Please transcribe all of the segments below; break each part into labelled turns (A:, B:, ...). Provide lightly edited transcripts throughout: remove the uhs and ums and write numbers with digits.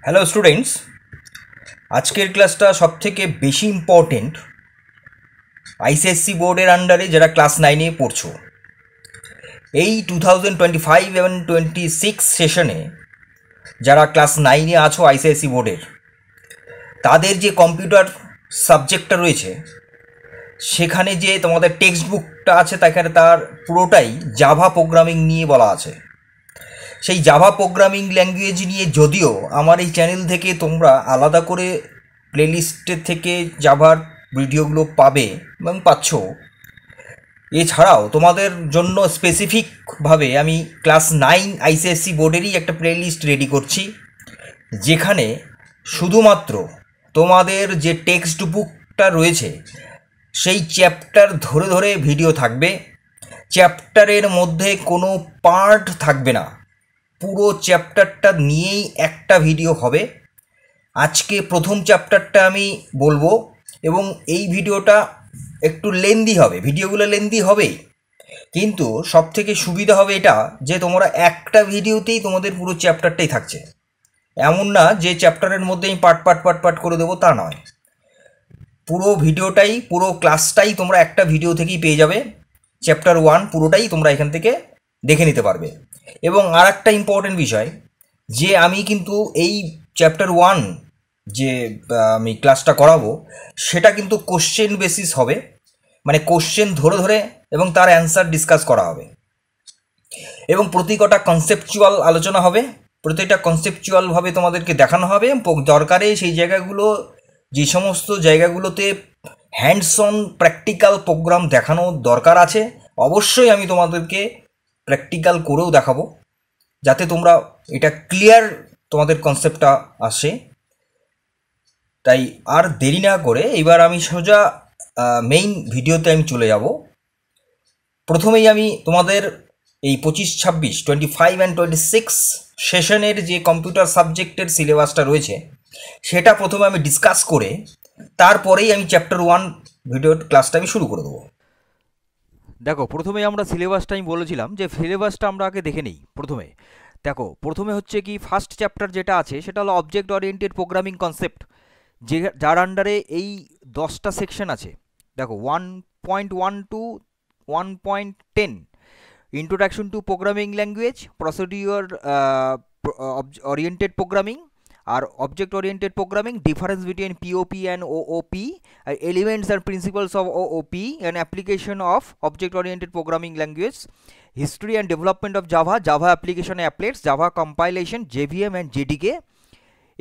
A: Hello students, আজকের ক্লাসটা সবথেকে বেশি ইম্পর্টেন্ট আইসিএসসি বোর্ডের আন্ডারে যারা ক্লাস 9-এ পড়ছো। এই 2025 এবং 26 সেশনে যারা ক্লাস 9-এ আছো আইসিএসসি বোর্ডের, তাদের যে কম্পিউটার সাবজেক্টটা রয়েছে সেখানে যে তোমাদের টেক্সট বুকটা আছে তার পুরোটাই জাভা প্রোগ্রামিং নিয়ে বলা আছে। সেই জাভা প্রোগ্রামিং ল্যাঙ্গুয়েজ নিয়ে যদিও আমার এই চ্যানেল থেকে তোমরা আলাদা করে প্লেলিস্টের থেকে জাভার ভিডিওগুলো পাবে এবং পাচ্ছ, এছাড়াও তোমাদের জন্য স্পেসিফিকভাবে আমি ক্লাস 9 আইসিএসসি বোর্ডেরই একটা প্লেলিস্ট রেডি করছি, যেখানে শুধুমাত্র তোমাদের যে টেক্সট বুকটা রয়েছে সেই চ্যাপ্টার ধরে ধরে ভিডিও থাকবে। চ্যাপ্টারের মধ্যে কোনো পার্ট থাকবে না, পুরো চ্যাপ্টারটা নিয়েই একটা ভিডিও হবে। আজকে প্রথম চ্যাপ্টারটা আমি বলবো এবং এই ভিডিওটা একটু লেন্দি হবে, ভিডিওগুলো লেন্দি হবেই, কিন্তু সবথেকে সুবিধা হবে এটা যে তোমরা একটা ভিডিওতেই তোমাদের পুরো চ্যাপ্টারটাই থাকছে। এমন না যে চ্যাপ্টারের মধ্যে আমি পার্ট পার্ট পার্ট পার্ট করে দেবো, তা নয়। পুরো ভিডিওটাই, পুরো ক্লাসটাই তোমরা একটা ভিডিও থেকেই পেয়ে যাবে। চ্যাপ্টার 1 পুরোটাই তোমরা এখান থেকে দেখে নিতে পারবে। এবং আর একটা ইম্পর্টেন্ট বিষয়, যে আমি কিন্তু এই চ্যাপ্টার 1 যে আমি ক্লাসটা করাবো সেটা কিন্তু কোশ্চেন বেসিস হবে, মানে কোশ্চেন ধরে ধরে এবং তার অ্যান্সার ডিসকাস করা হবে এবং প্রতি কটা কনসেপচুয়াল আলোচনা হবে। প্রতিটা কনসেপচুয়ালভাবে তোমাদেরকে দেখানো হবে। দরকারে সেই জায়গাগুলো, যে সমস্ত জায়গাগুলোতে হ্যান্ডস অন প্র্যাকটিক্যাল প্রোগ্রাম দেখানো দরকার আছে, অবশ্যই আমি তোমাদেরকে প্র্যাকটিক্যাল করেও দেখাবো, যাতে তোমরা এটা ক্লিয়ার তোমাদের কনসেপ্টটা আসে। তাই আর দেরি না করে এবার আমি সোজা মেইন ভিডিওতে আমি চলে যাব। প্রথমেই আমি তোমাদের এই 25-26, 25 অ্যান্ড 26 সেশনের যে কম্পিউটার সাবজেক্টের সিলেবাসটা রয়েছে সেটা প্রথমে আমি ডিসকাস করে তারপরেই আমি চ্যাপ্টার 1 ভিডিওর ক্লাসটা আমি শুরু করে দেবো।
B: দেখো, প্রথমে আমরা সিলেবাসটা আমি বলেছিলাম যে সিলেবাসটা আমরা আগে দেখে নিই। দেখো, প্রথমে হচ্ছে কি ফার্স্ট চ্যাপ্টার যেটা আছে সেটা হলো অবজেক্ট ওরিয়েন্টেড প্রোগ্রামিং কনসেপ্ট, যার আন্ডারে এই 10টা সেকশন আছে। দেখো, 1.1 to 1.10, introduction to programming language, procedure oriented programming আর object oriented programming, difference between POP and OOP, elements and principles of OOP and application of object oriented programming language, history and development of Java, Java application applets, Java compilation, JVM and JDK.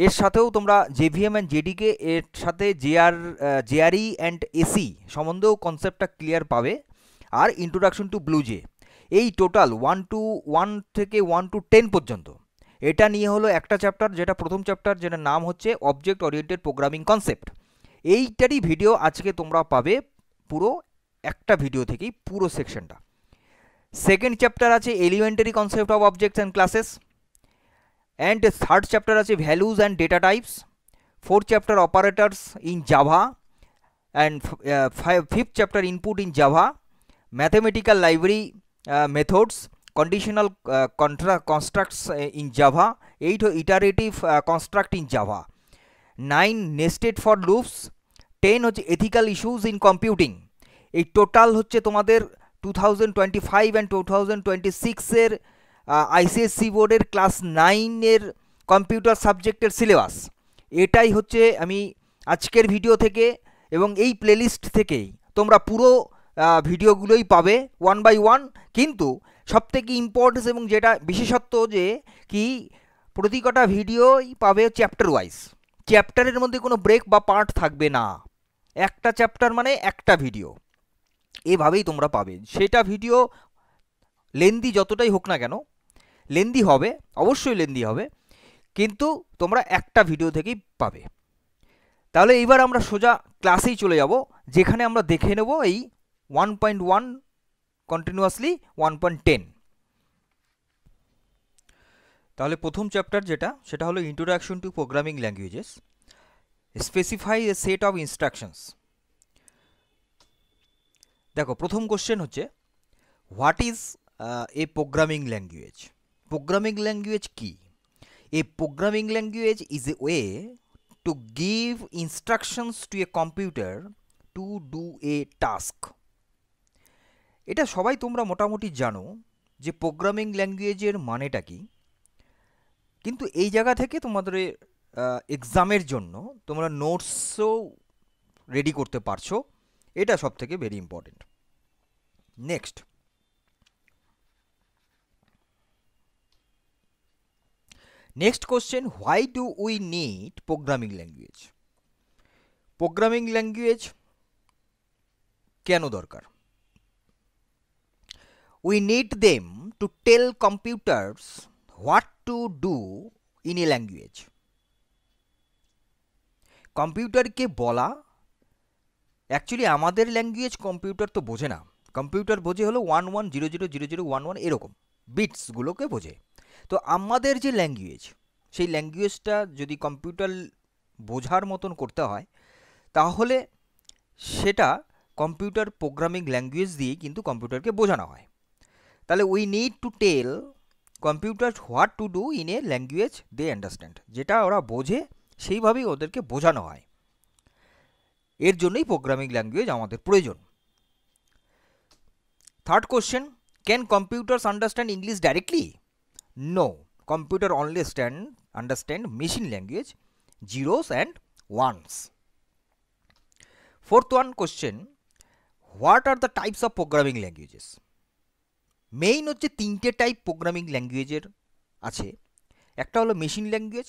B: এর সাথেও তোমরা JVM and JDK এর সাথে জেআরই and AC সম্বন্ধেও কনসেপ্টটা clear পাবে। আর introduction to ব্লুজে, এই total 1 থেকে 1 to 10 পর্যন্ত এটা নিয়ে হলো একটা চ্যাপ্টার, যেটা প্রথম চ্যাপ্টার, যেটার নাম হচ্ছে অবজেক্ট ওরিয়েন্টেড প্রোগ্রামিং কনসেপ্ট। এইটারই ভিডিও আজকে তোমরা পাবে পুরো একটা ভিডিও থেকেই, পুরো সেকশনটা। সেকেন্ড চ্যাপ্টার আছে elementary concept of objects and classes, and third chapter আছে values and data types, fourth chapter operators in Java, and fifth chapter input in Java, mathematical library methods, conditional constructs in Java, 8 iterative construct in Java, 9 nested for loops, 10 হচ্ছে ethical issues in computing। এই total হচ্ছে তোমাদের 2025 and 2026 ICSE বোর্ডের class 9-এর computer সাবজেক্টের syllabus. এটাই হচ্ছে আমি আজকের ভিডিও থেকে এবং এই প্লেলিস্ট থেকেই তোমরা পুরো ভিডিওগুলোই পাবে 1 by 1। কিন্তু সবথেকে ইম্পর্টেন্স এবং যেটা বিশেষত্ব যে কি, প্রতি কটা ভিডিওই পাবে চ্যাপ্টার ওয়াইজ, চ্যাপ্টারের মধ্যে কোনো ব্রেক বা পার্ট থাকবে না। একটা চ্যাপ্টার মানে একটা ভিডিও, এভাবেই তোমরা পাবে। সেটা ভিডিও লেন্দি যতটাই হোক না কেন, লেন্দি হবে, অবশ্যই লেন্দি হবে, কিন্তু তোমরা একটা ভিডিও থেকেই পাবে। তাহলে এইবার আমরা সোজা ক্লাসেই চলে যাব, যেখানে আমরা দেখে নেব এই 1.1 কন্টিনিউয়াসলি 1.10। তাহলে প্রথম চ্যাপ্টার যেটা, সেটা হলো introduction to programming languages, specify A set of instructions. দেখো, প্রথম কোশ্চেন হচ্ছে what is A programming language. Programming language কি? A programming language is a way to give instructions to a computer to do a task. এটা সবাই তোমরা মোটামুটি জানো যে প্রোগ্রামিং ল্যাঙ্গুয়েজের মানেটা কি, কিন্তু এই জায়গা থেকে তোমাদের এক্সামের জন্য তোমরা নোটসও রেডি করতে পারছো, এটা সব থেকে very important. Next, next question, why do we need programming language? Programming language কেন দরকার? We need them to tell computers what to do in a language. কম্পিউটারকে বলা, অ্যাকচুয়ালি আমাদের ল্যাঙ্গুয়েজ কম্পিউটার তো বোঝে না, কম্পিউটার বোঝে হলো 11000011 এরকম বিটসগুলোকে বোঝে। তো আমাদের যে ল্যাঙ্গুয়েজ, সেই ল্যাঙ্গুয়েজটা যদি কম্পিউটার বোঝার মতন করতে হয়, তাহলে সেটা কম্পিউটার প্রোগ্রামিং ল্যাঙ্গুয়েজ দিয়ে কিন্তু কম্পিউটারকে বোঝানো হয়। তাহলে we need to tell computer what to do in a language they understand, যেটা ওরা বোঝে সেইভাবেই ওদেরকে বোঝানো হয়। এর জন্যই প্রোগ্রামিং ল্যাঙ্গুয়েজ আমাদের প্রয়োজন। Third question, can computers understand English directly? No, computer only understand machine language, zeros and ones. Fourth one question, what are the types of programming languages? Main হচ্ছে তিনটে টাইপ প্রোগ্রামিং ল্যাঙ্গুয়েজের আছে, একটা হলো machine language,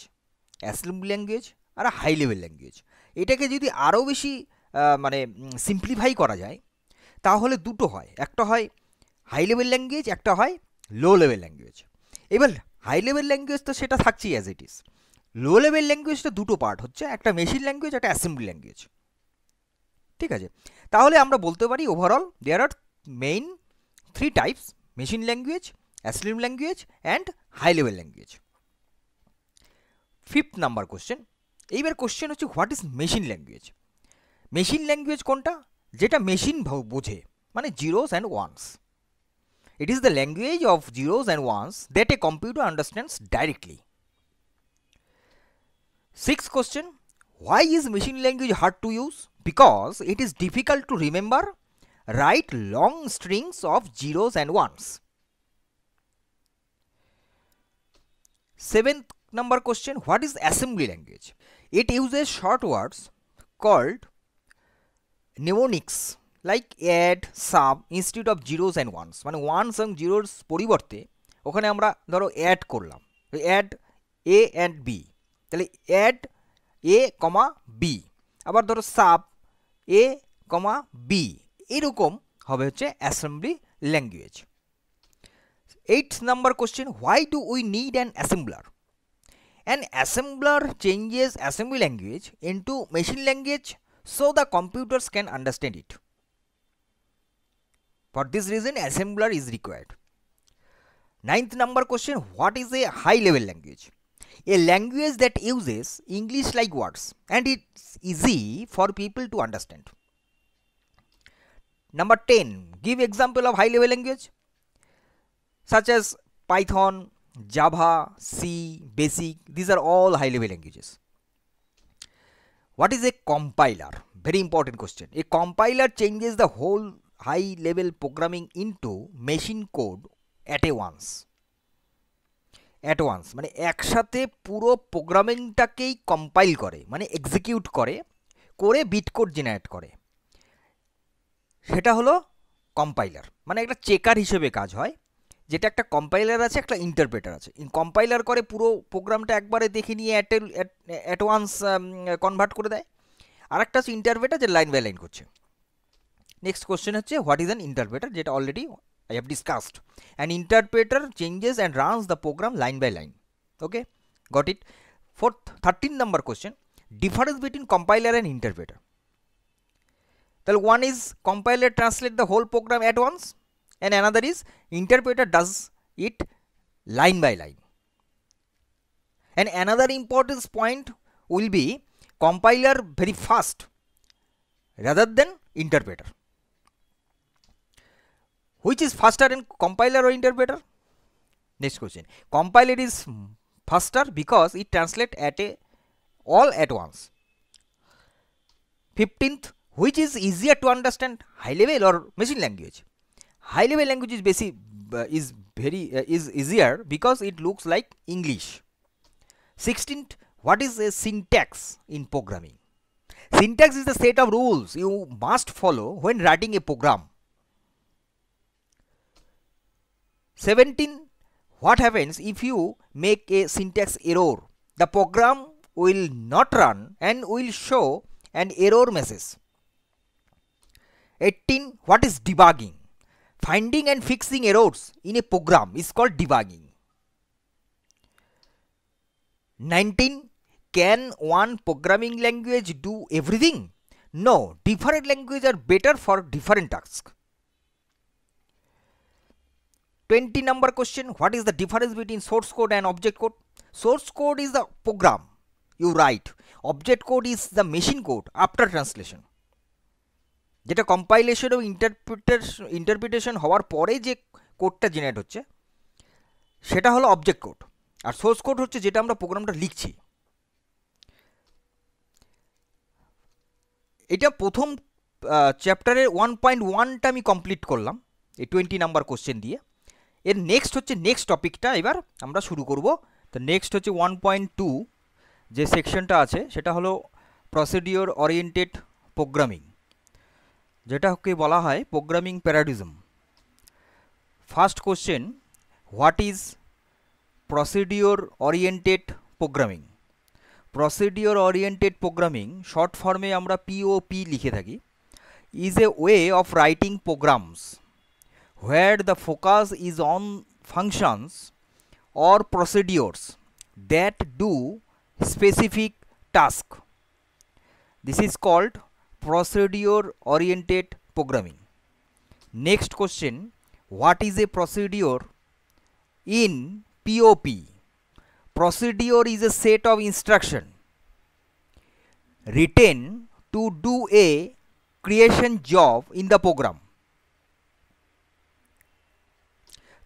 B: assembly language আর high level language. এটাকে যদি আরও বেশি মানে সিম্পলিফাই করা যায় তাহলে দুটো হয়, একটা হয় হাই লেভেল ল্যাঙ্গুয়েজ, একটা হয় লো লেভেল ল্যাঙ্গুয়েজ। এবার হাই লেভেল ল্যাঙ্গুয়েজ তো সেটা থাকছেই as it is, low level ল্যাঙ্গুয়েজটা দুটো পার্ট হচ্ছে, একটা মেশিন ল্যাঙ্গুয়েজ, একটা অ্যাসেম্বলি ল্যাঙ্গুয়েজ। ঠিক আছে, তাহলে আমরা বলতে পারি overall there are main three types, machine language, assembly language and high level language. Fifth number question, এইবার কোশ্চেন হচ্ছে what is machine language? Machine language কোনটা? যেটা মেশিন বোঝে, মানে zeros and ones. It is the language of zeros and ones that a computer understands directly. Six question, why is machine language hard to use? Because it is difficult to remember, write long strings of zeros and ones. Seventh number question, what is assembly language? It uses short words called mnemonics like add, sub instead of zeros and ones. মানে ones and zeros পরিবর্তে ওখানে আমরা ধরো add করলাম, add a and b, তাহলে add a, b, আবার ধরো sub a, b, এরকম হবে হচ্ছে assembly language. Eight number question, why do we need an assembler? An assembler changes assembly language into machine language so the computers can understand it. For this reason assembler is required. Ninth number question, what is a high level language? A language that uses English like words and it's easy for people to understand. Number 10, give example of high level language such as Python, Java, C, Basic. These are all high level languages. What is a compiler? Very important question. A compiler changes the whole high level programming into machine code at a once. At once মানে একসাথে পুরো প্রোগ্রামিংটাকেই compile করে, মানে execute করে bit code generate করে, সেটা হলো compiler. মানে একটা চেকার হিসেবে কাজ হয়, যেটা একটা কম্পাইলার আছে, একটা ইন্টারপ্রেটার আছে। কম্পাইলার করে পুরো প্রোগ্রামটা একবারে দেখে নিয়ে অ্যাট ওয়ান্স কনভার্ট করে দেয়, আর একটা হচ্ছে ইন্টারপ্রেটার, যে লাইন বাই লাইন করছে। নেক্সট কোশ্চেন হচ্ছে হোয়াট ইজ অ্যান ইন্টারপ্রেটার, যেটা already I have discussed. An interpreter changes and runs the program line by line. Okay, got it. 13 number question, difference between compiler and interpreter. তাহলে one is compiler translate the whole program at once and another is interpreter does it line by line. And another important point will be compiler very fast rather than interpreter. Which is faster in compiler or interpreter? Next question. Compiler is faster because it translates all at once. 15th, which is easier to understand, high level or machine language? High level language is easier because it looks like English. 16th, what is a syntax in programming? Syntax is the set of rules you must follow when writing a program. 17, what happens if you make a syntax error? The program will not run and will show an error message. 18, what is debugging? Finding and fixing errors in a program is called debugging. 19, can one programming language do everything? No, different languages are better for different tasks. 20 number question, what is the difference between source code and object code? Source code is the program you write. Object code is the machine code after translation. যেটা compilation এবং interpretation হওয়ার পরে যে কোডটা generate হচ্ছে সেটা হলো object code, আর source code হচ্ছে যেটা আমরা প্রোগ্রামটা লিখছি। এটা প্রথম চ্যাপ্টারের 1.1টা আমি কমপ্লিট করলাম এই 20 নাম্বার কোশ্চেন দিয়ে। এর নেক্সট হচ্ছে নেক্সট টপিকটা এবার আমরা শুরু করব। তো নেক্সট হচ্ছে 1.2 যে সেকশনটা আছে সেটা হলো প্রসিডিওর ওরিয়েন্টেড প্রোগ্রামিং, যেটাকে বলা হয় programming paradigm. First question, what is procedure oriented programming? Procedure oriented programming short ফর্মে আমরা পিওপি লিখে থাকি, is a way of writing programs where the focus is on functions or procedures that do specific task. This is called procedure oriented programming. Next question, what is a procedure in POP? Procedure is a set of instruction written to do a creation job in the program.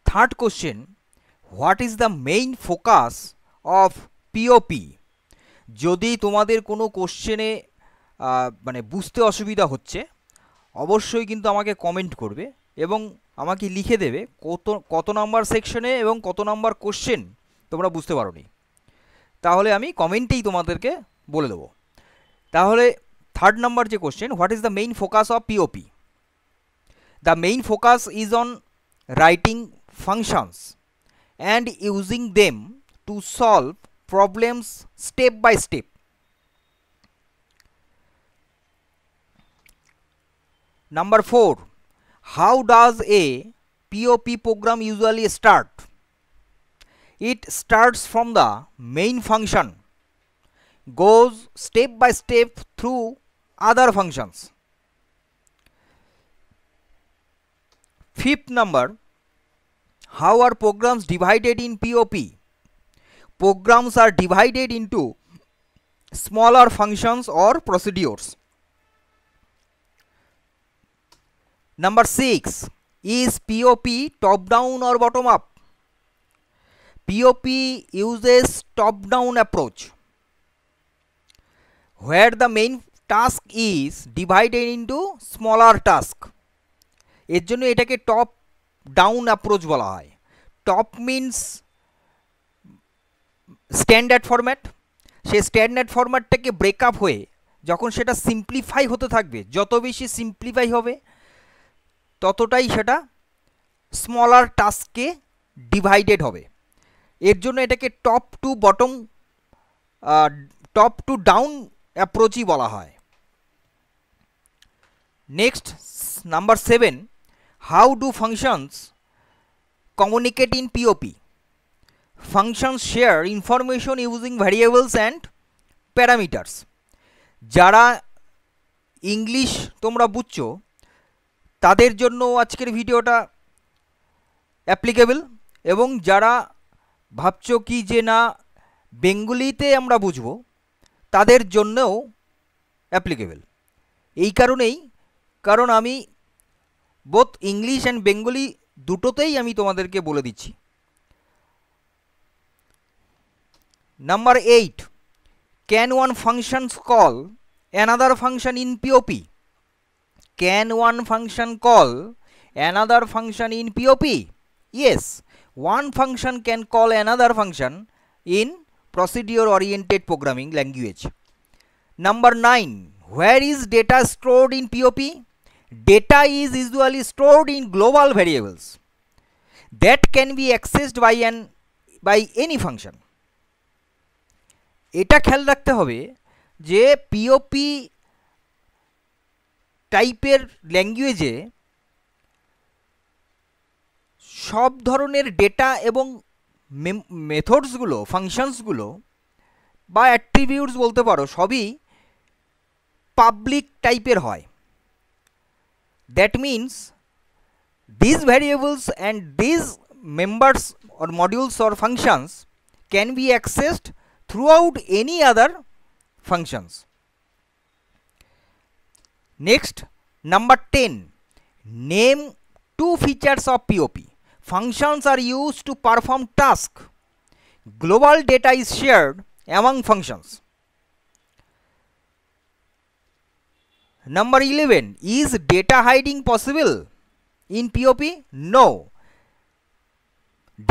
B: Third question, what is the main focus of POP? যদি তোমাদের কোনো কোশ্চেনে মানে বুঝতে অসুবিধা হচ্ছে অবশ্যই কিন্তু আমাকে কমেন্ট করবে এবং আমাকে লিখে দেবে কত নাম্বার সেকশনে এবং কত নাম্বার কোশ্চেন তোমরা বুঝতে পারোনি, তাহলে আমি কমেন্টেই তোমাদেরকে বলে দেবো। তাহলে থার্ড নাম্বার যে question, what is the main focus of POP? The main focus is on writing functions and using them to solve problems step by step. Number 4, how does a POP program usually start? It starts from the main function, goes step by step through other functions. Fifth number, how are programs divided in POP? Programs are divided into smaller functions or procedures. Number 6, is POP top down or bottom up? POP uses top down approach where the main task is divided into smaller tasks. এর জন্য এটাকে top down approach বলা হয়। Top means standard format, সেই standard ফরম্যাটটাকে breakup হয়ে যখন সেটা simplify হতে থাকবে, যত বেশি সিম্পলিফাই হবে ততটাই সেটা স্মলার টাস্কে ডিভাইডেড হবে। এর জন্য এটাকে টপ টু ডাউন অ্যাপ্রোচই বলা হয়। Next number 7, how do functions communicate in POP? Functions share information using variables and parameters. যারা ইংলিশ তোমরা বুঝছো তাদের জন্য আজকের ভিডিওটা অ্যাপ্লিকেবল, এবং যারা ভাবছো কি যে না বেঙ্গলিতে আমরা বুঝবো তাদের জন্যও অ্যাপ্লিকেবল। এই কারণ আমি বোথ ইংলিশ অ্যান্ড বেঙ্গলি দুটোতেই আমি তোমাদেরকে বলে দিচ্ছি। Number 8. Can one function call another function in POP? Can one function call another function in POP? Yes, one function can call another function in procedure oriented programming language. Number 9. Where is data stored in POP? Data is usually stored in global variables that can be accessed by any function. এটা খেয়াল রাখতে হবে যে POP টাইপের ল্যাঙ্গুয়েজে সব ধরনের data এবং মেথডসগুলো, ফাংশনসগুলো বা অ্যাট্রিবিউটস বলতে পারো, সবই পাবলিক টাইপের হয়। That means these variables and these members or modules or functions can be accessed throughout any other functions. Next, number 10. Name two features of POP. Functions are used to perform tasks. Global data is shared among functions. Number 11. Is data hiding possible in POP? No.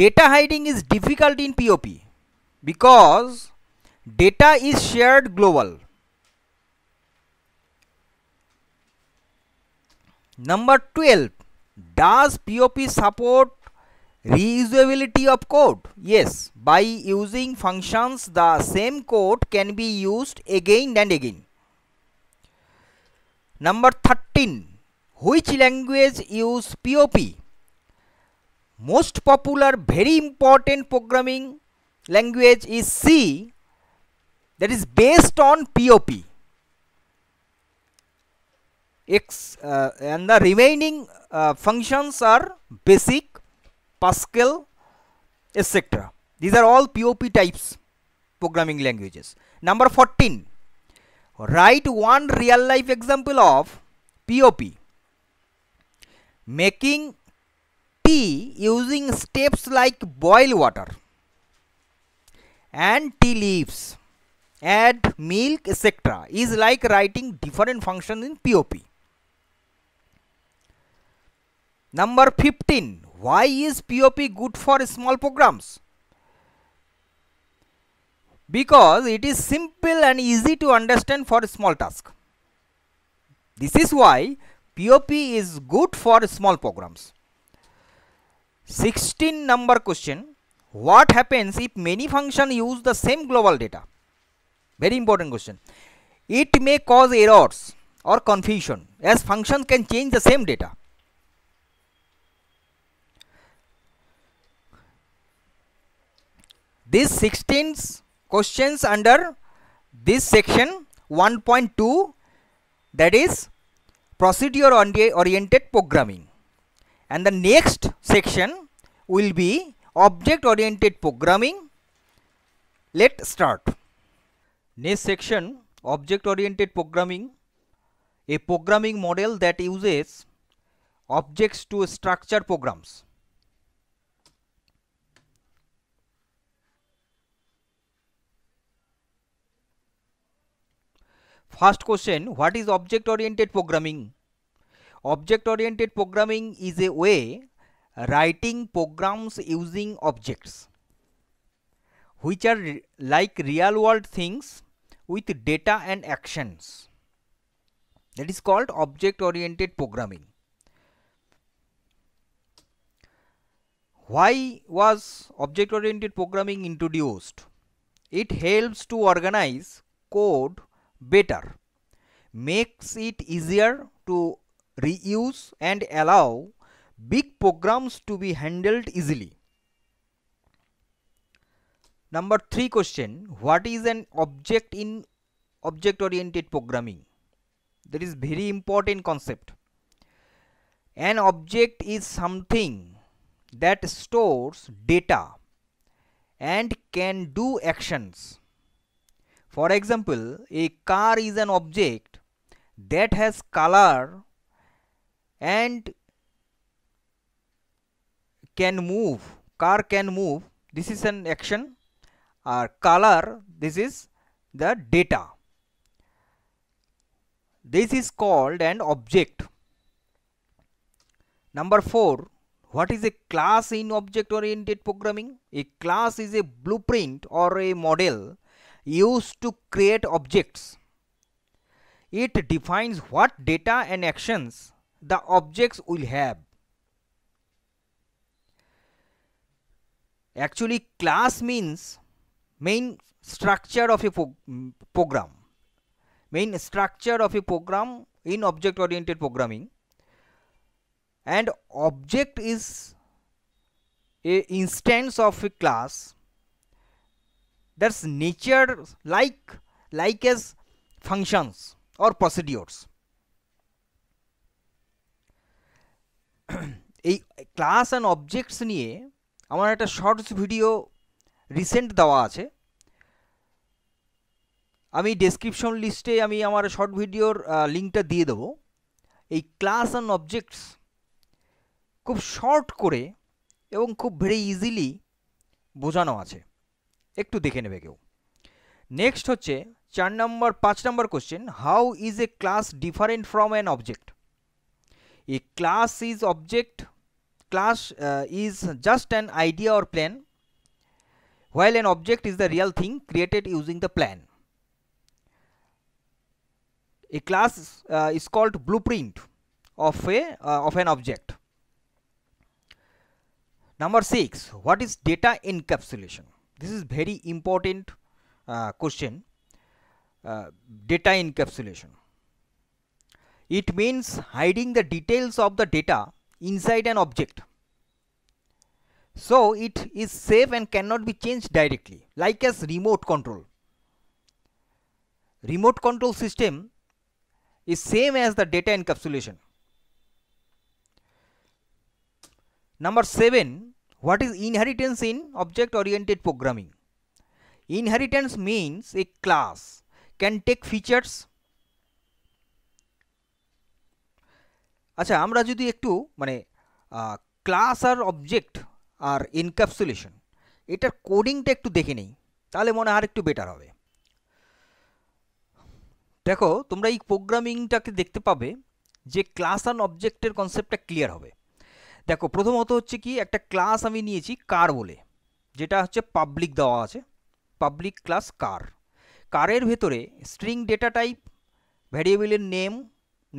B: Data hiding is difficult in POP because data is shared global. Number 12. Does POP support reusability of code? Yes. By using functions, the same code can be used again and again. Number 13. Which language use POP? Most popular, very important programming language is C, that is based on POP. And the remaining functions are Basic, Pascal, etc. These are all POP types programming languages. Number 14. Write one real life example of POP. Making tea using steps like boil water and tea leaves, add milk, etc. is like writing different functions in POP. Number 15. Why is POP good for small programs? Because it is simple and easy to understand for a small task. This is why POP is good for small programs. 16 number question. What happens if many functions use the same global data? Very important question. It may cause errors or confusion as functions can change the same data. These 16 questions under this section 1.2, that is procedure oriented programming, and the next section will be object oriented programming. Let's start. Next section, object oriented programming, a programming model that uses objects to structure programs. First question, what is object oriented programming? Object oriented programming is a way writing programs using objects which are like real world things with data and actions. That is called object oriented programming. Why was object oriented programming introduced? It helps to organize code better, makes it easier to reuse and allow big programs to be handled easily. Number 3 question, what is an object in object oriented programming? That is very important concept. An object is something that stores data and can do actions. For example, a car is an object that has color and can move. Car can move. This is an action. আর colour, this is the data. This is called an object. Number 4, what is a class in object oriented programming? A class is a blueprint or a model used to create objects. It defines what data and actions the objects will have. Actually, class means main structure of a program. Main structure of a program in object oriented programming, and object is a instance of a class that's nature like as functions or procedures. এই class and objects নিয়ে আমার একটা shorts video recent দেওয়া আছে, আমি description লিস্টে আমি আমার শর্ট ভিডিওর লিঙ্কটা দিয়ে দেবো। এই ক্লাস অ্যান্ড অবজেক্টস খুব শর্ট করে এবং খুব ভেরি ইজিলি বোঝানো আছে, একটু দেখে নেবে কেউ। নেক্সট হচ্ছে 5 নম্বর question, how is a class different from an object? A class is object, class is just an idea or plan, while an object is the real thing created using the plan. A class is called blueprint of an object. Number 6, what is data encapsulation? This is very important question. Data encapsulation, it means hiding the details of the data inside an object, so it is safe and cannot be changed directly, like as remote control. Remote control system is same as the data encapsulation. Number 7, what is inheritance in object oriented programming? Inheritance means a class can take features. আচ্ছা, আমরা যদি একটু মানে class আর object আর encapsulation এটার কোডিংটা একটু দেখে নেই, তাহলে মনে হয় আর একটু বেটার হবে। দেখো, তোমরা এই প্রোগ্রামিংটাকে দেখতে পাবে যে ক্লাস আর অবজেক্টের কনসেপ্টটা ক্লিয়ার হবে। দেখো, প্রথমত হচ্ছে কি, একটা ক্লাস আমি নিয়েছি কার বলে, যেটা হচ্ছে পাবলিক দেওয়া আছে, পাবলিক ক্লাস কার। কারের ভেতরে স্ট্রিং ডেটা টাইপ, ভ্যারিয়েবলের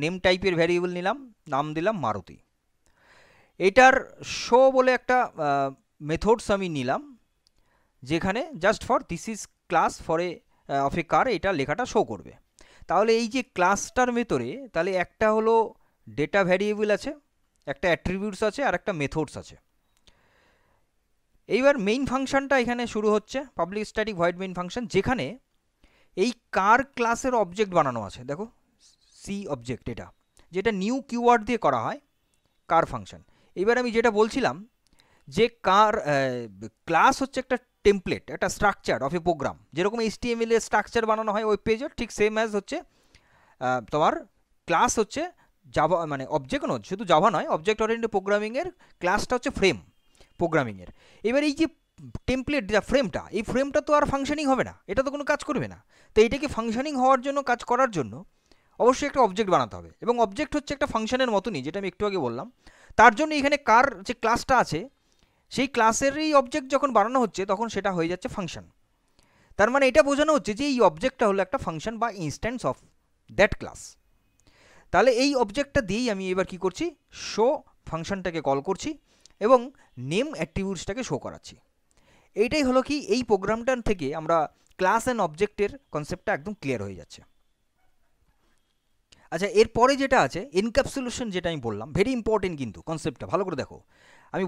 B: নেম টাইপের ভ্যারিয়েবল নিলাম, নাম দিলাম মারুতি। এটার শো বলে একটা মেথডস আমি নিলাম, যেখানে just for this is class for of a car, এটা লেখাটা শো করবে। তাহলে এই যে ক্লাসটার ভেতরে তাহলে একটা হলো ডেটা ভ্যারিয়েবল আছে, একটা অ্যাট্রিবিউটস আছে, আর একটা মেথডস আছে। এইবার মেইন ফাংশনটা এখানে শুরু হচ্ছে, public static void main function, যেখানে এই কার ক্লাসের অবজেক্ট বানানো আছে। দেখো, সি অবজেক্ট, এটা যেটা নিউ কিওয়ার্ড দিয়ে করা হয় কার ফাংশন। এবার আমি যেটা বলছিলাম যে কার ক্লাস হচ্ছে একটা টেমপ্লেট, একটা স্ট্রাকচার অফ এ প্রোগ্রাম, যেরকম HTML এর স্ট্রাকচার বানানো হয় ওয়েব পেজের, ঠিক সেম অ্যাজ হচ্ছে তোমার ক্লাস হচ্ছে জাভা, মানে অবজেক্ট নয়, শুধু জাভা নয়, অবজেক্ট ওরিয়েন্টেড প্রোগ্রামিংয়ের ক্লাসটা হচ্ছে ফ্রেম প্রোগ্রামিংয়ের। এবার এই যে টেমপ্লেট, যা ফ্রেমটা, এই ফ্রেমটা তো আর ফাংশনিং হবে না, এটা তো কোনো কাজ করবে না। তো এইটাকে ফাংশনিং হওয়ার জন্য, কাজ করার জন্য অবশ্যই একটা অবজেক্ট বানাতে হবে, এবং অবজেক্ট হচ্ছে একটা ফাংশনের মতনই, যেটা আমি একটু আগে বললাম। তার জন্য এখানে কার যে ক্লাসটা আছে, সেই ক্লাসেরই অবজেক্ট যখন বানানো হচ্ছে তখন সেটা হয়ে যাচ্ছে ফাংশন। তার মানে এটা বোঝানো হচ্ছে যে এই অবজেক্টটা হলো একটা ফাংশন বা ইনস্ট্যান্স অফ দ্যাট ক্লাস। তাহলে এই অবজেক্টটা দিয়েই আমি এবার কি করছি, শো ফাংশনটাকে কল করছি এবং নেম অ্যাট্রিবিউটসটাকে শো করাচ্ছি। এইটাই হলো কি, এই প্রোগ্রামটার থেকে আমরা ক্লাস অ্যান্ড অবজেক্টের কনসেপ্টটা একদম ক্লিয়ার হয়ে যাচ্ছে। আচ্ছা, এরপরে যেটা আছে এনক্যাপসুলেশন, যেটা আমি বললাম, ভেরি ইম্পর্টেন্ট কিন্তু কনসেপ্টটা, ভালো করে দেখো। আমি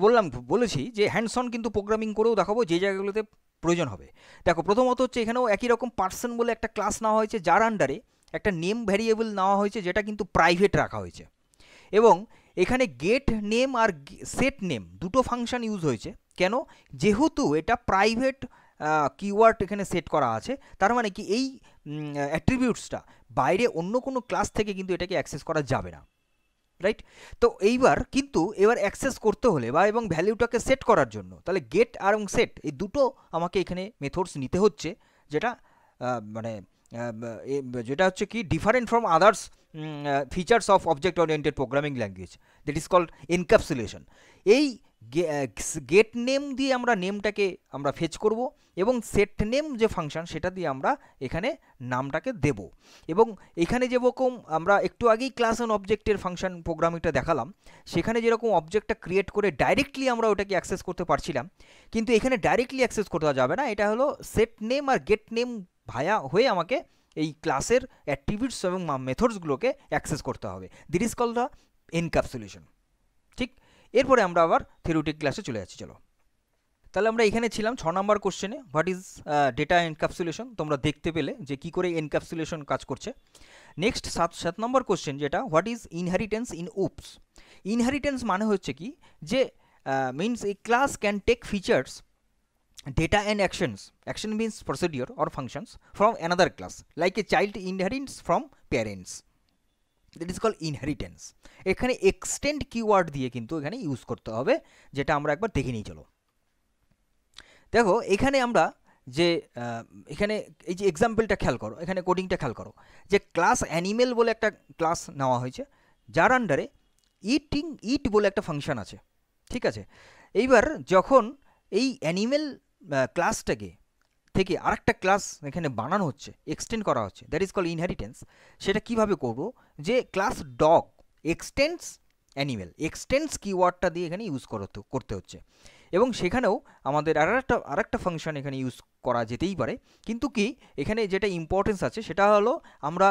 B: বলেছি যে হ্যান্ডস অন কিন্তু প্রোগ্রামিং করেও দেখাবো যে জায়গাগুলোতে প্রয়োজন হবে। দেখো, প্রথমত হচ্ছে এখানেও একই রকম পার্সন বলে একটা ক্লাস নেওয়া হয়েছে, যার আন্ডারে একটা নেম ভ্যারিয়েবল নেওয়া হয়েছে, যেটা কিন্তু প্রাইভেট রাখা হয়েছে, এবং এখানে গেট নেম আর সেট নেম দুটো ফাংশন ইউজ হয়েছে। কেন? যেহেতু এটা প্রাইভেট কিওয়ার্ড এখানে সেট করা আছে, তার মানে কি এই অ্যাট্রিবিউটসটা বাইরে অন্য কোনো ক্লাস থেকে কিন্তু এটাকে অ্যাক্সেস করা যাবে না। রাইট? তো এইবার কিন্তু এবার অ্যাক্সেস করতে হলে বা এবং ভ্যালুটাকে সেট করার জন্য তাহলে গেট আর এবং সেট এই দুটো আমাকে এখানে মেথডস নিতে হচ্ছে, যেটা মানে যেটা হচ্ছে কি different from others features of object oriented programming language, that is called encapsulation. এই গেট নেম দিয়ে আমরা নেমটাকে আমরা ফেচ করব এবং সেট নেম যে ফাংশন সেটা দিয়ে আমরা এখানে নামটাকে দেব। এবং এখানে যেরকম আমরা একটু আগেই ক্লাস অ্যান্ড অবজেক্টের ফাংশন প্রোগ্রামিংটা দেখালাম, সেখানে যেরকম অবজেক্টটা ক্রিয়েট করে ডাইরেক্টলি আমরা ওটাকে অ্যাক্সেস করতে পারছিলাম, কিন্তু এখানে ডাইরেক্টলি অ্যাক্সেস করতে যাবে না। এটা হলো সেট নেম আর গেট নেম ভায়া হয়ে আমাকে এই ক্লাসের অ্যাট্রিবিউটস এবং মেথডসগুলোকে অ্যাক্সেস করতে হবে। দিট ইজ কল্ড দ্য এনক্যাপসুলেশন। ঠিক, এরপরে আমরা আবার থিওরিটিক ক্লাসে চলে যাচ্ছি। চলো, তাহলে আমরা এখানে ছিলাম 6 নম্বর কোশ্চেনে, হোয়াট ইজ ডেটা এনক্যাপসুলেশন। তোমরা দেখতে পেলে যে কী করে এনক্যাপসুলেশন কাজ করছে। নেক্সট 7 নম্বর কোশ্চেন, যেটা what is inheritance in OOPs. Inheritance মানে হচ্ছে কি যে means a class can take features data and actions, action means procedure or functions, from another class, like a child inherits from parents, that is called inheritance. এখানে extend keyword দিয়ে কিন্তু এখানে use করতে হবে, যেটা আমরা একবার দেখে নিই। চলো দেখো, এখানে আমরা যে এখানে এই যে এক্সাম্পলটা খেয়াল করো, এখানে কোডিংটা খেয়াল করো যে ক্লাস অ্যানিমেল বলে একটা ক্লাস নেওয়া হয়েছে, যার আন্ডারে ইট বলে একটা ফাংশন আছে। ঠিক আছে, এইবার যখন এই অ্যানিমেল ক্লাসটাকে থেকে আরেকটা ক্লাস এখানে বানানো হচ্ছে, এক্সটেন্ড করা হচ্ছে, দ্যাট ইজ কল্ড ইনহেরিটেন্স। সেটা কিভাবে করব, যে class dog extends animal, extends কিওয়ার্ডটা দিয়ে এখানে ইউজ করতে হচ্ছে। এবং সেখানেও আমাদের আরেকটা ফাংশন এখানে ইউজ করা যেতেই পারে, কিন্তু কি এখানে যেটা ইম্পর্টেন্স আছে সেটা হলো আমরা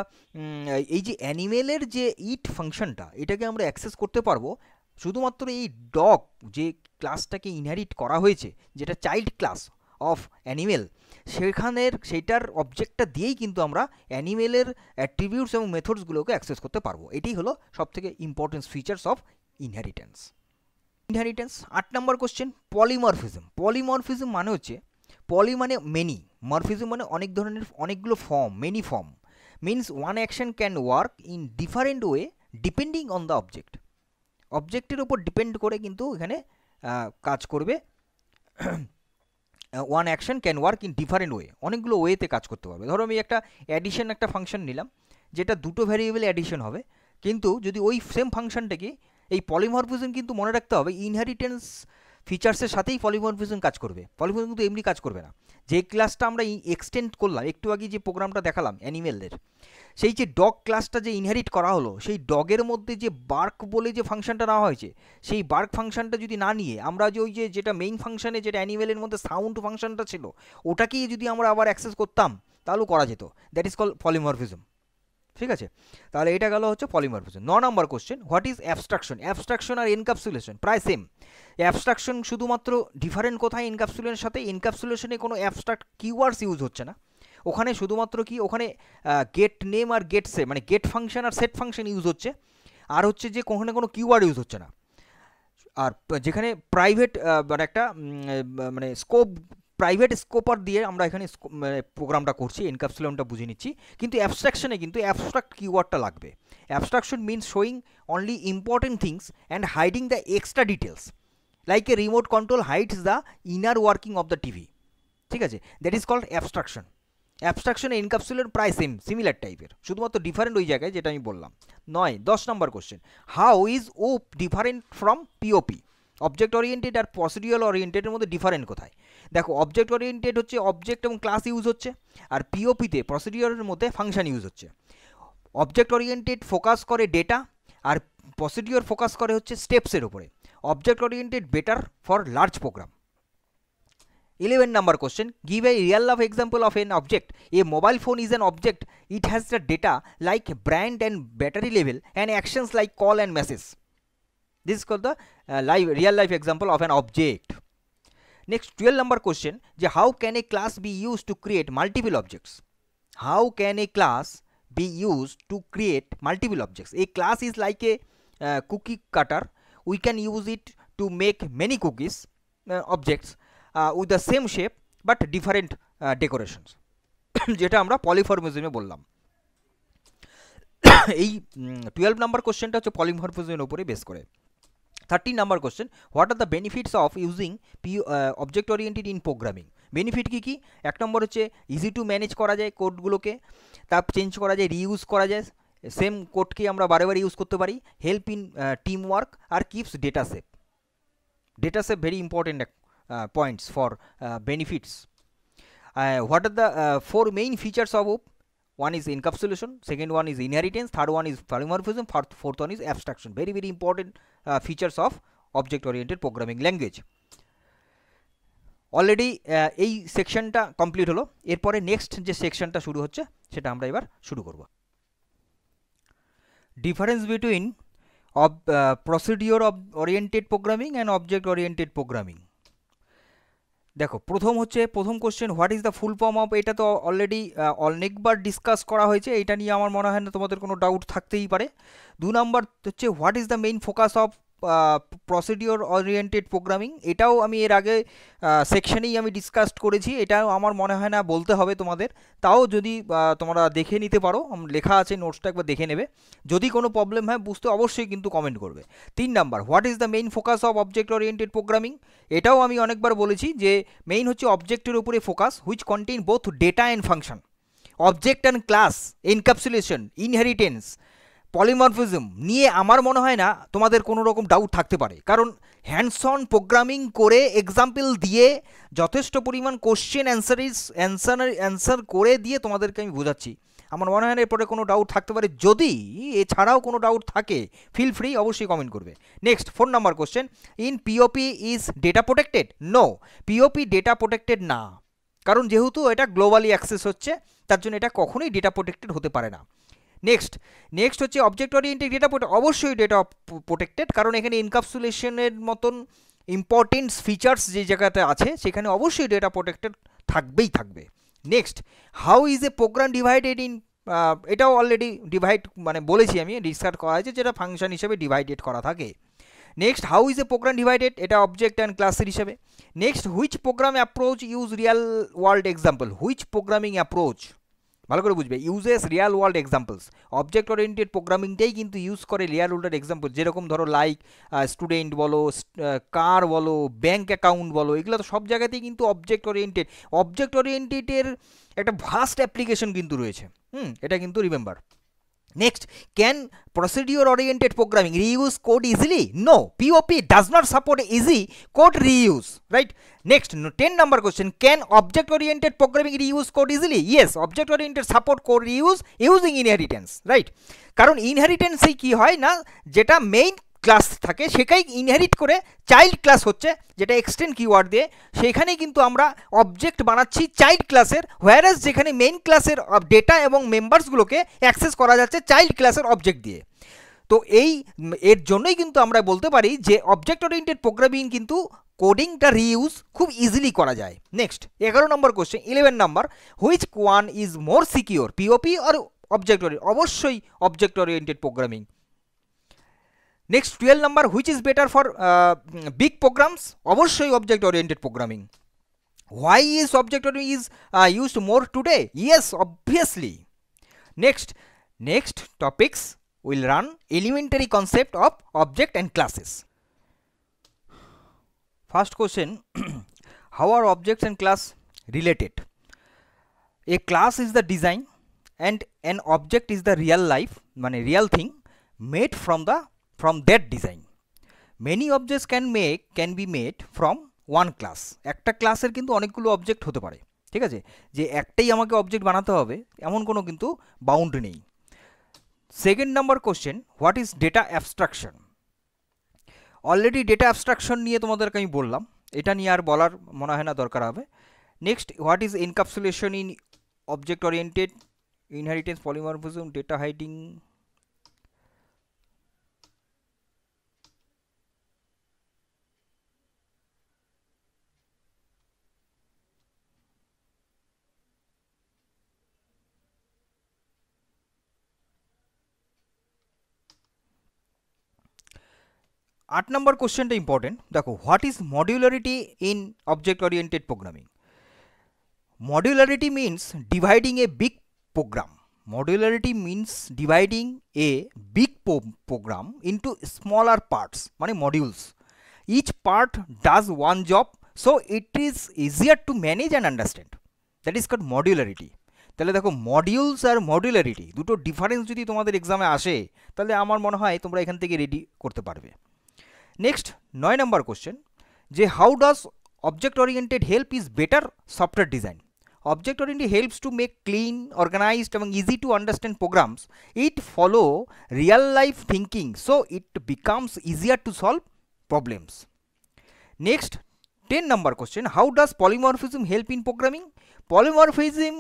B: এই যে অ্যানিমেলের যে ইট ফাংশনটা, এটাকে আমরা অ্যাক্সেস করতে পারবো শুধুমাত্র এই ডগ যে ক্লাসটাকে ইনহেরিট করা হয়েছে, যেটা চাইল্ড ক্লাস অফ অ্যানিমেল, সেটার অবজেক্টটা দিয়েই কিন্তু আমরা অ্যানিমেলের অ্যাট্রিবিউটস এবং মেথডসগুলোকে অ্যাক্সেস করতে পারবো। এটাই হলো সবথেকে important features of inheritance. 8 number question, polymorphism. Polymorphism মানে হচ্ছে, পলি মানে মেনি, মরফিজম মানে অনেক ধরনের, অনেকগুলো form, many form. Means one action can work in different way depending on the object. অবজেক্টের উপর ডিপেন্ড করে কিন্তু এখানে কাজ করবে। One action can work in different way, অনেকগুলো ওয়েতে কাজ করতে পারবে। ধরো আমি একটা অ্যাডিশন একটা ফাংশন নিলাম, যেটা দুটো ভ্যারিয়েবল অ্যাডিশন হবে, কিন্তু যদি ওই সেম ফাংশনটাকে এই পলিমরফিজম কিন্তু মনে রাখতে হবে ইনহেরিটেন্স ফিচার্সের সাথেই পলিমরফিজম কাজ করবে। পলিমরফিজম কিন্তু এমনি কাজ করবে না। যে ক্লাসটা আমরা এক্সটেন্ড করলাম, একটু আগে যে প্রোগ্রামটা দেখালাম অ্যানিমেলদের, সেই যে ডগ ক্লাসটা যে ইনহেরিট করা হলো, সেই ডগের মধ্যে যে বার্ক বলে যে ফাংশনটা নেওয়া হয়েছে, সেই বার্ক ফাংশনটা যদি না নিয়ে আমরা যে ওই যেটা মেইন ফাংশনে যেটা অ্যানিমেলের মধ্যে সাউন্ড ফাংশনটা ছিল, ওটাকেই যদি আমরা আবার অ্যাক্সেস করতাম তাহলেও করা যেত। That is called polymorphism. ঠিক আছে, তাহলে এটা গেল হচ্ছে polymorphism. 9 number question, what is abstraction. Abstraction আর এনক্যাপসুলেশন প্রায় সেম। অ্যাবস্ট্রাকশন শুধুমাত্র ডিফারেন্ট কোথায় এনক্যাপসুলেশনের সাথে, এনক্যাপসুলেশনে কোনো অ্যাবস্ট্রাক্ট কিওয়ার্ডস ইউজ হচ্ছে না, ওখানে শুধুমাত্র কি ওখানে গেট নেম আর গেট সেট মানে গেট ফাংশন আর সেট ফাংশন ইউজ হচ্ছে, আর হচ্ছে যে ওখানে কোনো কিওয়ার্ড ইউজ হচ্ছে না। আর যেখানে প্রাইভেট মানে একটা মানে স্কোপ, প্রাইভেট স্কোপার দিয়ে আমরা এখানে প্রোগ্রামটা করছি, এনক্যাপসুলেশনটা বুঝে নিচ্ছি, কিন্তু অ্যাবস্ট্রাকশনে কিন্তু অ্যাবস্ট্রাক্ট কিওয়ার্ডটা লাগবে। Abstraction means showing only important things and hiding the extra details, like a remote control hides the inner working of the TV. ঠিক আছে, that is called abstraction. Abstraction encapsulation প্রায় সিমিলার টাইপের, শুধুমাত্র ডিফারেন্ট ওই জায়গায় যেটা আমি বললাম। 10 number question, how is OOP different from POP. Object oriented আর প্রসিডিউরাল ওরিয়েন্টেডের মধ্যে ডিফারেন্ট কোথায়? দেখো, অবজেক্ট ওরিয়েন্টেড হচ্ছে অবজেক্ট এবং ক্লাস ইউজ হচ্ছে, আর পিওপিতে প্রসিডিউরের মধ্যে ফাংশন ইউজ হচ্ছে। অবজেক্ট ওরিয়েন্টেড ফোকাস করে ডেটা, আর প্রসিডিউর ফোকাস করে হচ্ছে স্টেপসের উপরে। Object oriented better for large program. 11 number question, give a real life example of an object. A mobile phone is an object. It has the data like brand and battery level and actions like call and message. This is called the real life example of an object. Next 12 number question, how can a class be used to create multiple objects? How can a class be used to create multiple objects? A class is like a cookie cutter. We can use it to make many cookies objects with the same shape but different decorations. যেটা আমরা পলিফর্মিজমে বললাম। এই 12 number কোশ্চেনটা হচ্ছে পলিমরফিজমের উপরে base করে। 13 number question, what are the benefits of using object oriented in programming. Benefit কী কী? এক নম্বর হচ্ছে ইজি টু ম্যানেজ করা যায় কোডগুলোকে, তা চেঞ্জ করা যায়, রিইউজ করা যায়, সেম কোডকে আমরা বারে বারে ইউজ করতে পারি, হেল্প ইন টিম ওয়ার্ক, আর keeps data safe. Data safe very important points for benefits. What are the four main features of OOP? One is encapsulation, second one is inheritance, third one is polymorphism, fourth one is abstraction. Very very important features of object oriented programming language. Already এই সেকশনটা complete হলো, এরপরে next যে সেকশনটা শুরু হচ্ছে সেটা আমরা এবার শুরু করব। Difference between procedure oriented programming and object oriented programming. দেখো, প্রথম question, what is the full form of, এটা তো অলরেডি অনেকবার ডিসকাস করা হয়েছে, এটা নিয়ে আমার মনে হয় না তোমাদের কোনো ডাউট থাকতেই পারে। 2 নম্বর হচ্ছে, what is the main focus of procedure oriented programming. এটাও আমি এর আগে সেকশনেই আমি ডিসকাস করেছি, এটাও আমার মনে হয় না বলতে হবে তোমাদের, তাও যদি তোমরা দেখে নিতে পারো, লেখা আছে, নোটসটা একবার দেখে নেবে। যদি কোনো প্রবলেম হয় বুঝতে অবশ্যই কিন্তু কমেন্ট করবে। 3 number, what is the main focus of object oriented programming. এটাও আমি অনেকবার বলেছি যে মেইন হচ্ছে অবজেক্টের উপরে focus, which contain both data and function, object and class, encapsulation, inheritance, polymorphism নিয়ে আমার মনে হয় না তোমাদের কোনো রকম ডাউট থাকতে পারে, কারণ হ্যান্ডস অন প্রোগ্রামিং করে এক্সাম্পল দিয়ে যথেষ্ট পরিমাণ কোশ্চেন অ্যান্সার করে দিয়ে তোমাদেরকে আমি বোঝাচ্ছি। আমার মনে হয় না এরপরে কোনো ডাউট থাকতে পারে। যদি এছাড়াও কোনো ডাউট থাকে ফিল ফ্রি, অবশ্যই কমেন্ট করবে। Next 4 number question, in POP is data protected? No, POP data protected না, কারণ যেহেতু এটা গ্লোবালি অ্যাক্সেস হচ্ছে, তার জন্য এটা কখনোই ডেটা প্রোটেক্টেড হতে পারে না। নেক্সট হচ্ছে অবজেক্ট ওরিয়েন্টেড ডেটা অবশ্যই ডেটা প্রোটেক্টেড, কারণ এখানে এনক্যাপসুলেশনের মতন ইম্পর্টেন্ট ফিচার্স যে জায়গাতে আছে সেখানে অবশ্যই ডেটা প্রোটেক্টেড থাকবেই থাকবে। Next, how is a program divided in, এটাও অলরেডি ডিভাইড মানে বলেছি আমি, ডিসকাস করা হয়েছে, যেটা ফাংশন হিসেবে ডিভাইডেড করা থাকে। Next, how is a program divided, এটা অবজেক্ট অ্যান্ড ক্লাসের হিসেবে। Next, which program approach use real world example, which programming approach, ভালো করে বুঝবে, uses real world examples. Object oriented প্রোগ্রামিংটাই কিন্তু ইউজ করে রিয়াল ওয়ার্ল্ড এক্সাম্পল, যেরকম ধরো লাইক স্টুডেন্ট বলো, কার বলো, ব্যাঙ্ক অ্যাকাউন্ট বলো, এগুলো তো সব জায়গাতেই কিন্তু অবজেক্ট ওরিয়েন্টেডের একটা ভাস্ট অ্যাপ্লিকেশন কিন্তু রয়েছে, এটা কিন্তু remember. Next, can procedure-oriented programming reuse code easily? No, POP does not support easy code reuse, right? Next, 10 number question, can object-oriented programming reuse code easily? Yes, object-oriented support code reuse using inheritance, right? কারণ ইনহেরিটেন্সেই কি হয় না, যেটা main class থাকে সেটাই inherit করে child class হচ্ছে, যেটা এক্সটেন্ড কিওয়ার্ড দিয়ে, সেখানেই কিন্তু আমরা অবজেক্ট বানাচ্ছি চাইল্ড ক্লাসের, হোয়ারাস যেখানে মেইন ক্লাসের ডেটা এবং মেম্বার্সগুলোকে অ্যাক্সেস করা যাচ্ছে চাইল্ড ক্লাসের অবজেক্ট দিয়ে। তো এর জন্যই কিন্তু আমরা বলতে পারি যে অবজেক্ট ওরিয়েন্টেড প্রোগ্রামিং কিন্তু কোডিংটা রিইউজ খুব ইজিলি করা যায়। Next 11 number question, 11 number, which one is more secure, POP আর অবজেক্ট ওরিয়েন্টেড? অবশ্যই object oriented programming. Next 12 number, which is better for big programs? অবশ্যই object oriented programming. Why is object oriented is used more today? Yes, obviously. Next topics will run elementary concept of object and classes. First question, how are objects and class related? A class is the design and an object is the real life, মানে real thing made from that design. Many objects can be made from one class. একটা ক্লাসের কিন্তু অনেকগুলো object হতে পারে, ঠিক আছে, যে একটাই আমাকে অবজেক্ট বানাতে হবে এমন কোনো কিন্তু বাউন্ড নেই। Second number question, what is data abstraction? Already data abstraction নিয়ে তোমাদেরকে আমি বললাম, এটা নিয়ে আর বলার মনে হয় না দরকার হবে। Next, what is encapsulation in object oriented, inheritance, polymorphism, data hiding. আট নম্বর কোশ্চেনটা ইম্পর্টেন্ট, দেখো, what is modularity in object oriented programming? Modularity means dividing a big program, Modularity means dividing a big program into smaller parts, মানে modules. Each part does one job, so it is easier to manage and understand. That is called modularity. তাহলে দেখো modules আর মডুলারিটি দুটো difference যদি তোমাদের এক্সামে আসে তাহলে আমার মনে হয় তোমরা এখান থেকে রেডি করতে পারবে। নেক্সট 9 নম্বর কোশ্চেন, যে how does object oriented help is better software design. Object oriented helps to make clean, organized and easy to understand programs. It follow real life thinking, so it becomes easier to solve problems. Next 10 number question, how does polymorphism help in programming? Polymorphism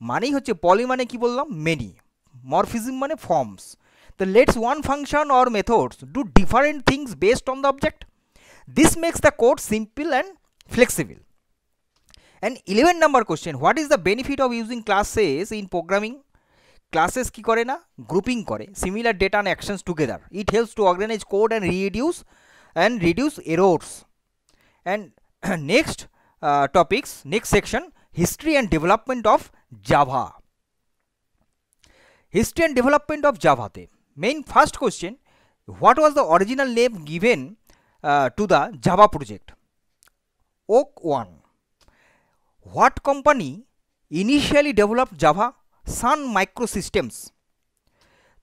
B: মানেই হচ্ছে poly মানে কি বললাম many, morphism মানে forms. So let's one function or methods do different things based on the object. This makes the code simple and flexible. And 11 number question, what is the benefit of using classes in programming? Classes কি করে না, grouping করে similar data and actions together. It helps to organize code and reduce errors. And next topics, next section, history and development of Java. History and development of Java te main first question, what was the original name given to the Java project? Oak 1. What company initially developed Java? Sun Microsystems.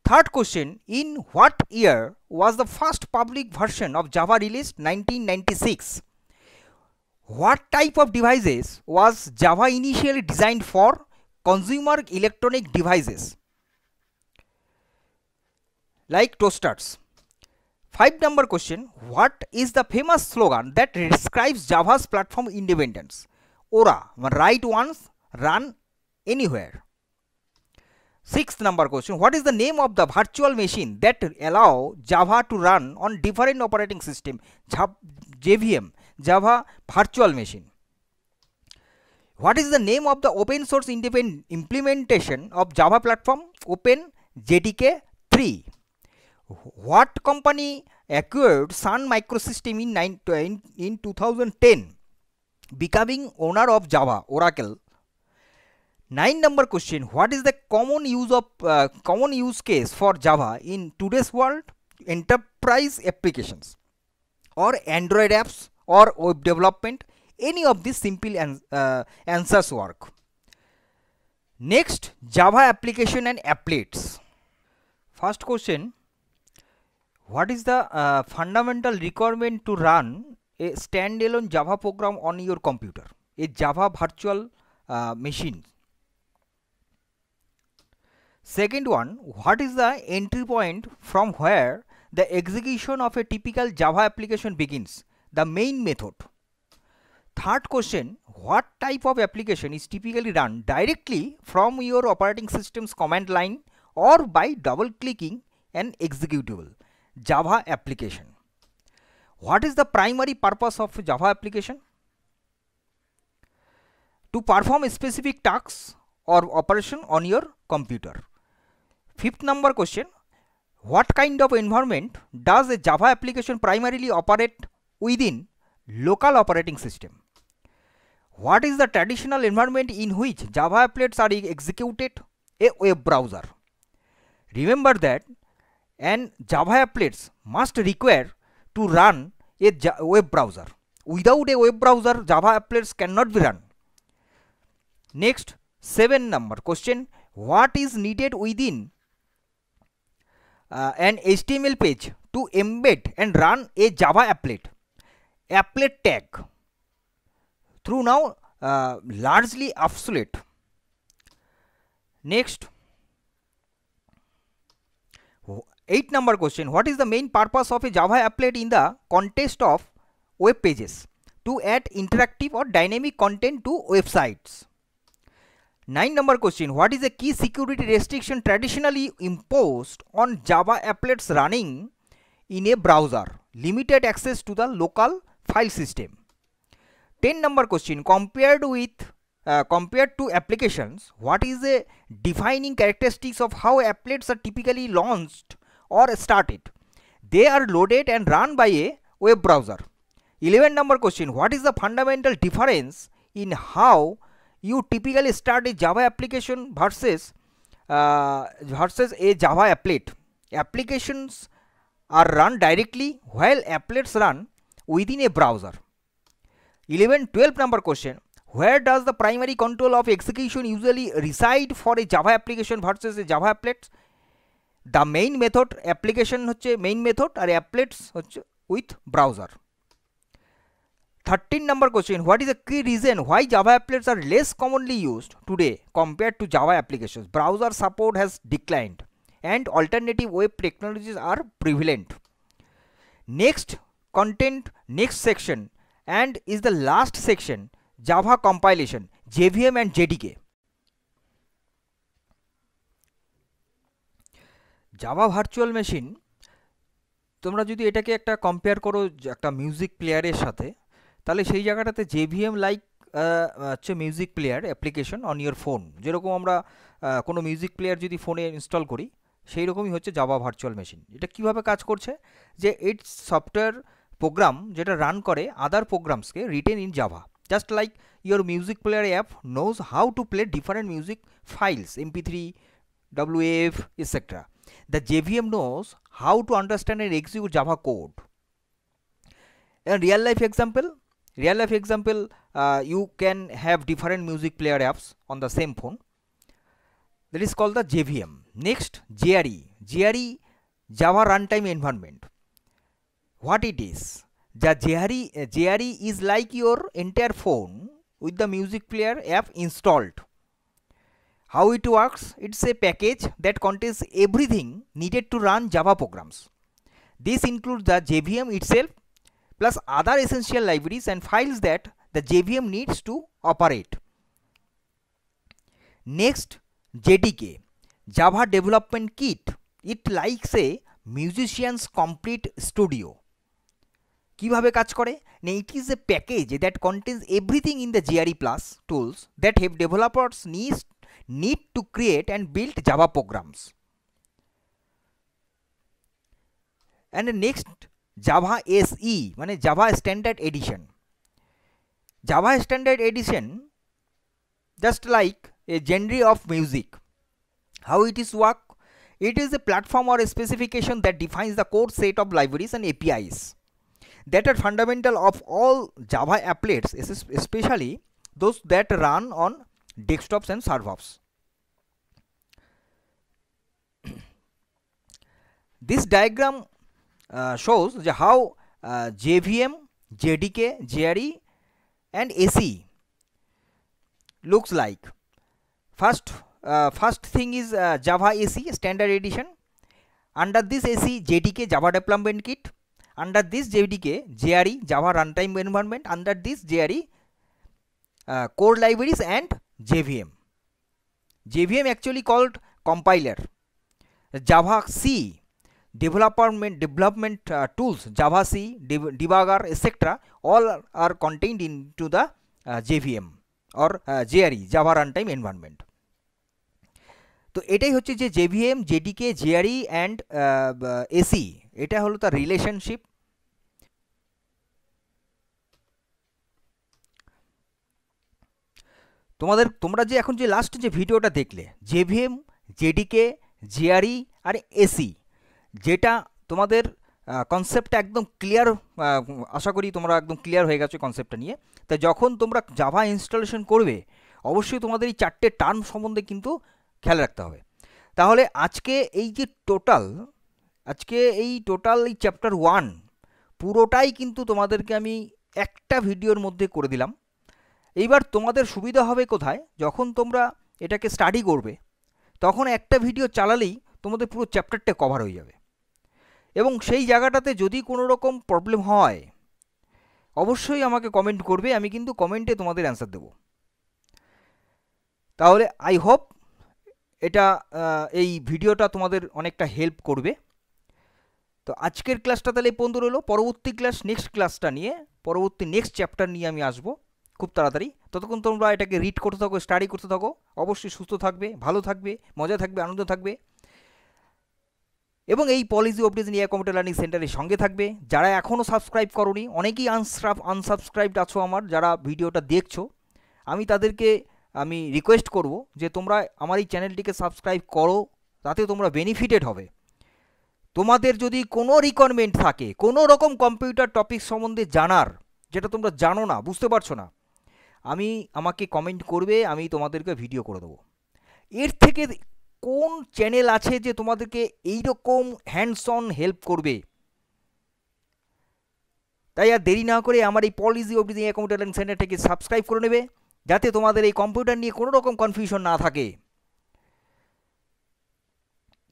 B: Third question, in what year was the first public version of Java released? 1996. What type of devices was Java initially designed for? Consumer electronic devices like toasters. 5 number question, what is the famous slogan that describes Java's platform independence? Ora, write once, run anywhere. 6th number question, what is the name of the virtual machine that allow Java to run on different operating system? JVM, Java Virtual Machine. What is the name of the open source independent implementation of Java platform? Open JDK 3. What company acquired Sun Microsystem in 2010? Becoming owner of Java, Oracle. 9 number question, what is the common use case for Java in today's world? Enterprise applications or Android apps or web development. Any of these simple answers work. Next, Java application and applets. First question, what is the fundamental requirement to run a standalone Java program on your computer? A Java virtual machine. Second one, what is the entry point from where the execution of a typical Java application begins? The main method. Third question, what type of application is typically run directly from your operating system's command line or by double clicking an executable? Java application. What is the primary purpose of Java application? To perform a specific tasks or operation on your computer. 5th number question, what kind of environment does a Java application primarily operate within? Local operating system. What is the traditional environment in which Java applets are executed? A web browser. Remember that an Java applets must require to run a web browser. Without a web browser, Java applets cannot be run. Next, 7 number question, what is needed within an HTML page to embed and run a Java applet? Applet tag, through now largely obsolete. Next, 8 number question, what is the main purpose of a Java applet in the context of web pages? To add interactive or dynamic content to websites. 9 number question, what is the key security restriction traditionally imposed on Java applets running in a browser? Limited access to the local file system. 10 number question, compared to applications, what is the defining characteristics of how applets are typically launched or started? They are loaded and run by a web browser. 11 number question, what is the fundamental difference in how you typically start a Java application versus versus a Java applet. Applications are run directly while applets run within a browser. 12 number question, where does the primary control of execution usually reside for a Java application versus a Java applet? The main method application হচ্ছে main method আর applets হচ্ছে with browser. 13 number question, what is the key reason why Java applets are less commonly used today compared to Java applications? Browser support has declined and alternative web technologies are prevalent. Next content, next section and is the last section, Java compilation, JVM and JDK. Java virtual machine, তোমরা যদি এটাকে একটা compare করো একটা music প্লেয়ারের সাথে, তাহলে সেই জায়গাটাতে JVM লাইক হচ্ছে music player application on your phone, যেরকম আমরা কোনো মিউজিক প্লেয়ার যদি ফোনে ইনস্টল করি সেই রকমই হচ্ছে জাভা ভার্চুয়াল মেশিন। এটা কিভাবে কাজ করছে, যে ইটস সফটওয়্যার প্রোগ্রাম যেটা রান করে আদার প্রোগ্রামসকে written in Java, just like your music player app knows how to play different music files, MP3, WAV, etc. The JVM knows how to understand and execute Java code. A real life example, you can have different music player apps on the same phone. That is called the JVM. Next, JRE, Java Runtime Environment. What it is? The JRE is like your entire phone with the music player app installed. How it works? It's a package that contains everything needed to run Java programs. This includes the JVM itself plus other essential libraries and files that the JVM needs to operate. Next, JDK, Java Development Kit. It likes a musician's complete studio. কিভাবে কাজ করে না, it is a package that contains everything in the JRE plus tools that help developers need to create and build Java programs. And next, Java SE, মানে Java Standard Edition. Java Standard Edition, just like a genre of music. How it is work? It is a platform or a specification that defines the core set of libraries and APIs that are fundamental of all Java applets, especially those that run on desktops and servers. This diagram shows how JVM, JDK, JRE and SE looks like. First thing is Java SE Standard Edition. Under this SE, JDK Java Development Kit. Under this JDK, JRE Java Runtime Environment. Under this JRE core libraries and JVM. JVM actually called compiler. Java C development tools, Java C debugger, etc. all are contained into the JVM or JRE Java Runtime Environment. তো এটাই হচ্ছে যে JVM, JDK, JRE and SE, এটা হলো তার relationship. তোমরা যে এখন যে লাস্ট যে ভিডিওটা দেখলে JVM, JDK, JRE আর SE, যেটা তোমাদের কনসেপ্টটা একদম ক্লিয়ার, আশা করি তোমরা একদম ক্লিয়ার হয়ে গেছো কনসেপ্টটা নিয়ে। তাই যখন তোমরা জাভা ইনস্টলেশন করবে অবশ্যই তোমাদের এই চারটে টার্ম সম্বন্ধে কিন্তু খেয়াল রাখতে হবে। তাহলে আজকে এই টোটাল এই চ্যাপ্টার 1 পুরোটাই কিন্তু তোমাদেরকে আমি একটা ভিডিওর মধ্যে করে দিলাম। এইবার তোমাদের সুবিধা হবে কোথায়, যখন তোমরা এটাকে স্টাডি করবে তখন একটা ভিডিও চালালেই তোমাদের পুরো চ্যাপ্টারটা কভার হয়ে যাবে। এবং সেই জায়গাটাতে যদি কোনো রকম প্রবলেম হয় অবশ্যই আমাকে কমেন্ট করবে, আমি কিন্তু কমেন্টে তোমাদের অ্যান্সার দেব। তাহলে আই হোপ এটা এই ভিডিওটা তোমাদের অনেকটা হেল্প করবে। তো আজকের ক্লাসটা তাহলে এই পর্যন্ত রইলো। পরবর্তী ক্লাস নেক্সট চ্যাপ্টার নিয়ে আমি আসবো খুব তাড়াতাড়ি। ততক্ষণ তোমরা এটাকে রিড করতে থাকো, স্টাডি করতে থাকো। অবশ্যই সুস্থ থাকবে, ভালো থাকবে, মজা থাকবে, আনন্দ থাকবে এবং এই পলিসি অপডেটস নিয়ে কম্পিউটার লার্নিং সেন্টারের সঙ্গে থাকবে। যারা এখনও সাবস্ক্রাইব করোনি, অনেকেই আনসাবস্ক্রাইবড আছো আমার, যারা ভিডিওটা দেখছো, আমি তাদেরকে আমি রিকোয়েস্ট করব যে তোমরা আমার এই চ্যানেলটিকে সাবস্ক্রাইব করো, তাতে তোমরা বেনিফিটেড হবে। তোমাদের যদি কোনো রিকোয়ারমেন্ট থাকে, কোনো রকম কম্পিউটার টপিক সম্বন্ধে জানার, যেটা তোমরা জানো না, বুঝতে পারছো না, আমাকে কমেন্ট করবে, আমি তোমাদেরকে ভিডিও করে দেবো। এর থেকে কোন চ্যানেল আছে যে তোমাদেরকে এইরকম হ্যান্ডস অন হেল্প করবে? তাই আর দেরি না করে আমার এই পলিসি অফ দি অ্যাকাউন্টেন্ট সেন্টারটাকে সাবস্ক্রাইব করে নেবে, যাতে তোমাদের এই কম্পিউটার নিয়ে কোনো রকম কনফিউশন না থাকে।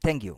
B: Thank you.